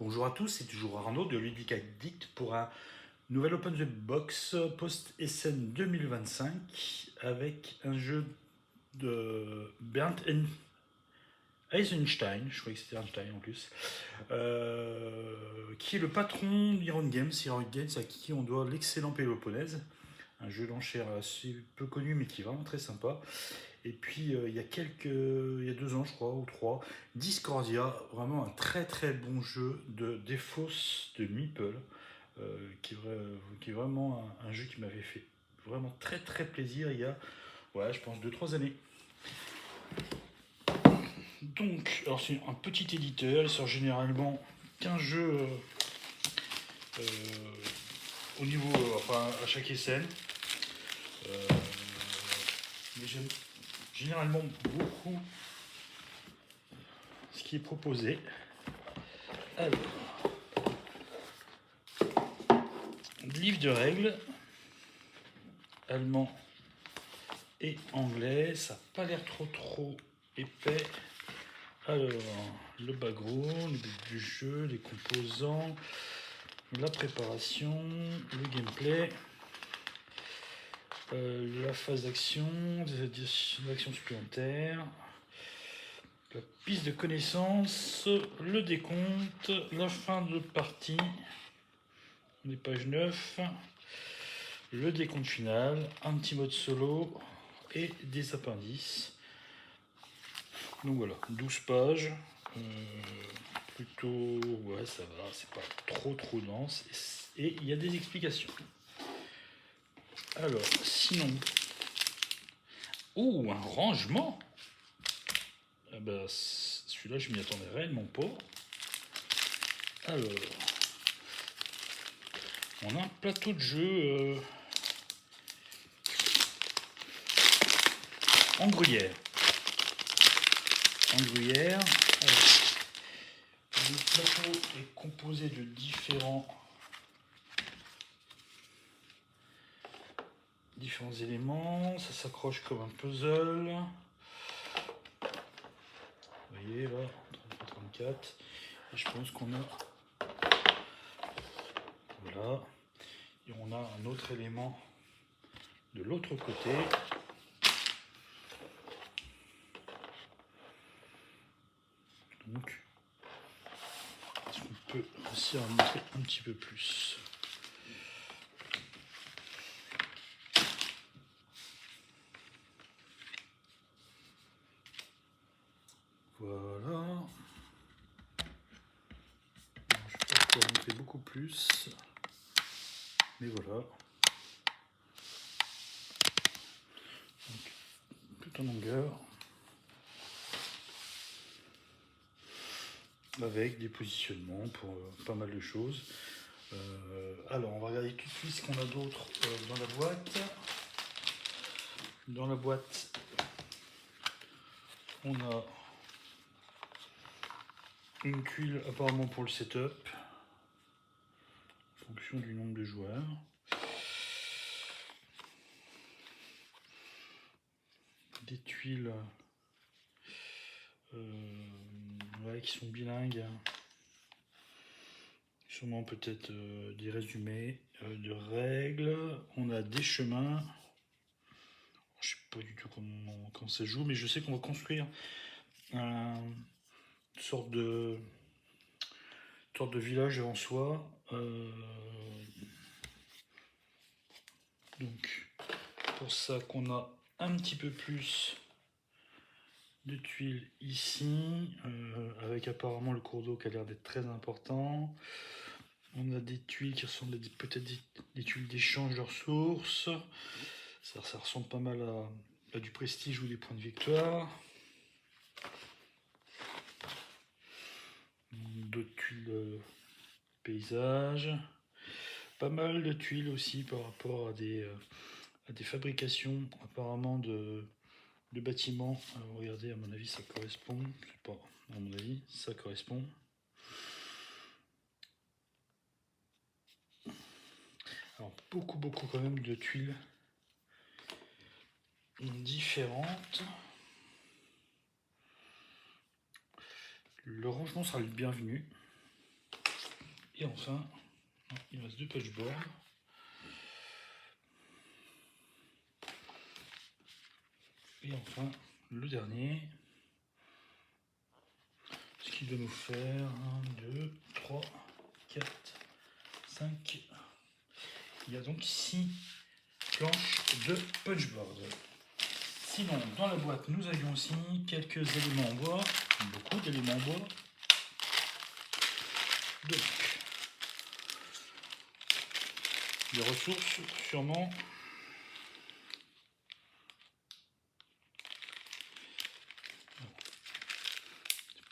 Bonjour à tous, c'est toujours Arnaud de Ludic Addict pour un nouvel Open the Box post-Essen 2025 avec un jeu de Bernd Eisenstein, je croyais que c'était Einstein en plus, qui est le patron d'Iron Games. Iron Games à qui on doit l'excellent Péloponnèse, un jeu d'enchères assez peu connu mais qui est vraiment très sympa. Et puis il y a 2 ans je crois, ou 3, Discordia, vraiment un très très bon jeu de Defos de Meeple, qui est vraiment un jeu qui m'avait fait vraiment très très plaisir il y a, ouais, je pense 2 3 années. Donc, alors c'est un petit éditeur, il sort généralement 15 jeux euh, au niveau, enfin à chaque Essen. Mais j'aime généralement beaucoup ce qui est proposé. Alors, livre de règles, allemand et anglais, ça n'a pas l'air trop épais. Alors, le background, le but du jeu, les composants, la préparation, le gameplay, la phase d'action, des actions supplémentaires, la piste de connaissance, le décompte, la fin de partie, les pages 9, le décompte final, un petit mode solo et des appendices. Donc voilà, 12 pages. Plutôt, ouais, ça va, c'est pas trop dense. Et il y a des explications. Alors, sinon. Oh, un rangement. Ah bah, celui-là, je m'y attendais réellement pas. Alors, on a un plateau de jeu en gruyère. Alors, le plateau est composé de différents éléments. Ça s'accroche comme un puzzle. Vous voyez là, 34. Et je pense qu'on a. Voilà. Et on a un autre élément de l'autre côté. Donc, est-ce qu'on peut aussi en montrer un petit peu plus? Voilà. Je ne vais pas pouvoir montrer beaucoup plus. Mais voilà. Donc, tout en longueur. Avec des positionnements pour pas mal de choses. Alors, on va regarder tout de suite ce qu'on a d'autre dans la boîte. Dans la boîte, on a une tuile apparemment pour le setup, en fonction du nombre de joueurs. Des tuiles ouais, qui sont bilingues. Sûrement peut-être des résumés de règles. On a des chemins. Je sais pas du tout comment ça joue, mais je sais qu'on va construire une sorte de village en soi. Donc pour ça qu'on a un petit peu plus de tuiles ici, avec apparemment le cours d'eau qui a l'air d'être très important. On a des tuiles qui ressemblent peut-être des tuiles d'échange de ressources. Ça ressemble pas mal à du prestige ou des points de victoire. D'autres tuiles paysage. Pas mal de tuiles aussi par rapport à des fabrications apparemment de bâtiments. Alors, regardez, à mon avis ça correspond. Je sais pas, à mon avis ça correspond. Alors beaucoup quand même de tuiles différentes. Le rangement sera le bienvenu. Et enfin, il reste 2 patchboards. Et enfin, le dernier. Ce qui doit nous faire 1, 2, 3, 4, 5. Il y a donc 6 planches de punchboard. Sinon, dans la boîte, nous avions aussi quelques éléments en bois, beaucoup d'éléments en bois. Donc, des ressources, sûrement.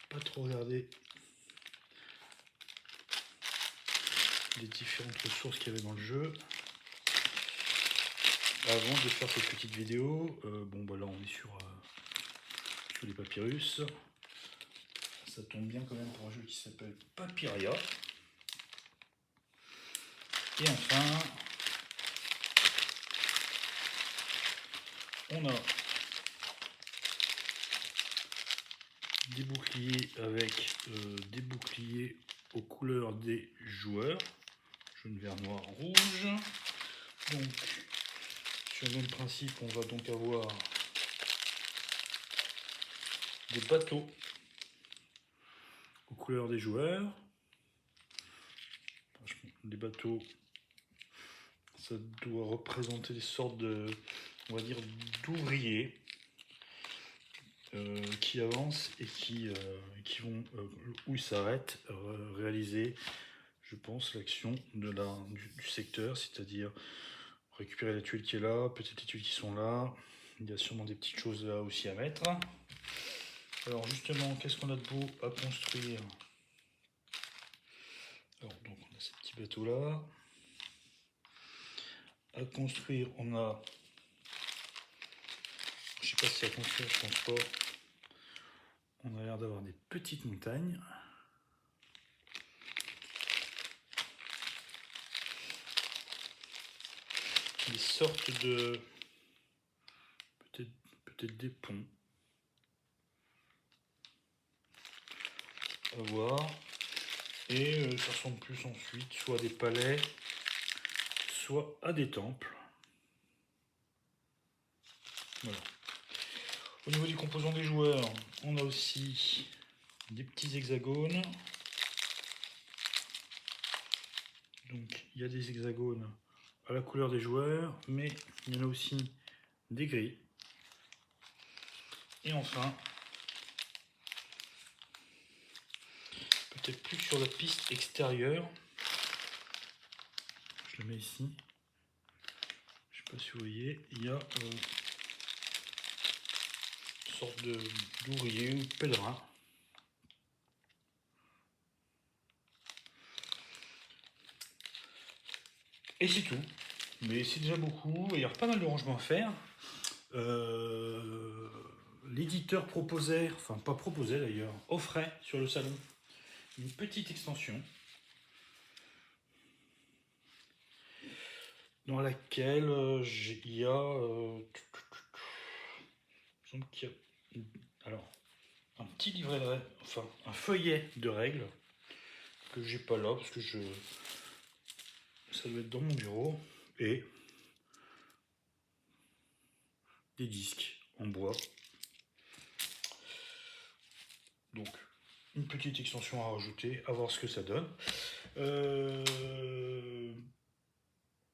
Pas trop regarder les différentes ressources qu'il y avait dans le jeu. Avant de faire cette petite vidéo, bon bah là on est sur les papyrus. Ça tombe bien quand même pour un jeu qui s'appelle Papyria. Et enfin, on a des boucliers avec des boucliers aux couleurs des joueurs. Jaune, vert, noir, rouge. Donc, sur le même principe, on va donc avoir des bateaux aux couleurs des joueurs. Des bateaux, ça doit représenter des sortes de, on va dire, d'ouvriers qui avancent et qui vont, où ils s'arrêtent, réaliser, je pense, l'action de du secteur, c'est-à-dire récupérer la tuile qui est là, peut-être les tuiles qui sont là. Il y a sûrement des petites choses là aussi à mettre. Alors justement, qu'est-ce qu'on a de beau à construire? Alors donc on a ces petits bateaux là. À construire, on a, je sais pas si à construire, je pense pas. On a l'air d'avoir des petites montagnes. Des sortes de, peut-être des ponts. À voir. Et ça ressemble plus ensuite soit à des palais, soit à des temples. Voilà. Au niveau du composant des joueurs, on a aussi des petits hexagones. Donc il y a des hexagones à la couleur des joueurs, mais il y en a aussi des gris. Et enfin, peut-être plus sur la piste extérieure. Je le mets ici. Je sais pas si vous voyez, il y a une sorte d'ouvrier ou de pèlerin. Et c'est tout. Mais c'est déjà beaucoup. Il y a pas mal de rangements à faire. L'éditeur proposait, enfin pas proposait d'ailleurs, offrait sur le salon une petite extension dans laquelle il y a, alors un petit livret de règles, enfin un feuillet de règles que j'ai pas là parce que ça doit être dans mon bureau, et des disques en bois. Donc une petite extension à rajouter, à voir ce que ça donne.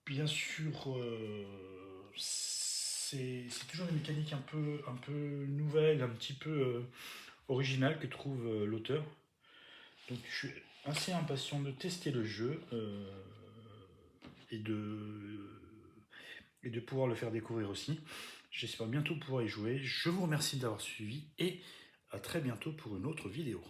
Bien sûr, c'est toujours une mécanique un peu nouvelle, un petit peu originale que trouve l'auteur. Donc je suis assez impatient de tester le jeu et de pouvoir le faire découvrir aussi. J'espère bientôt pouvoir y jouer. Je vous remercie d'avoir suivi et à très bientôt pour une autre vidéo.